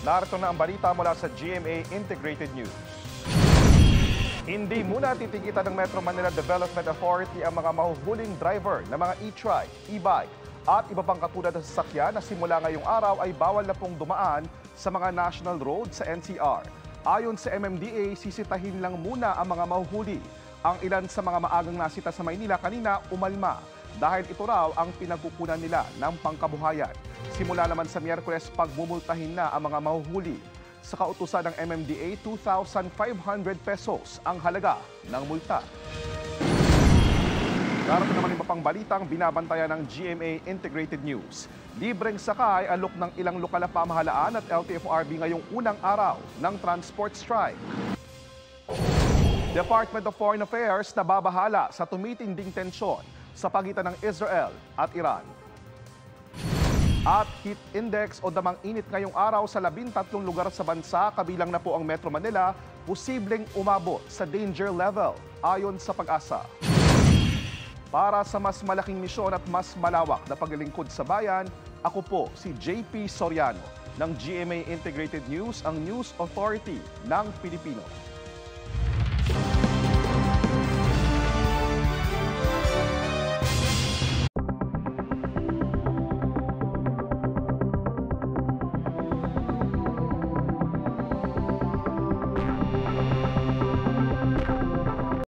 Narito na ang balita mula sa GMA Integrated News. Hindi muna titigitan ng Metro Manila Development Authority ang mga mahuhuling driver ng mga e-trike, e-bike at iba pang katulad na sasakyan na simula ngayong araw ay bawal na pong dumaan sa mga national road sa NCR. Ayon sa MMDA, sisitahin lang muna ang mga mahuhuli. Ang ilan sa mga maagang nasita sa Maynila kanina umalma dahil ito raw ang pinagkukunan nila ng pangkabuhayan. Simula naman sa Miyerkules, pagmumultahin na ang mga mahuhuli. Sa kautusan ng MMDA, 2,500 pesos ang halaga ng multa. Narito naman iba pang balitang binabantayan ng GMA Integrated News. Libreng sakay alok ng ilang lokal na pamahalaan at LTFRB ngayong unang araw ng transport strike. Department of Foreign Affairs na babahala sa tumitinding tensyon sa pagitan ng Israel at Iran. At heat index o damang init ngayong araw sa 13 lugar sa bansa, kabilang na po ang Metro Manila, posibleng umabot sa danger level ayon sa Pag-asa. Para sa mas malaking misyon at mas malawak na paglilingkod sa bayan, ako po si JP Soriano ng GMA Integrated News, ang News Authority ng Pilipino.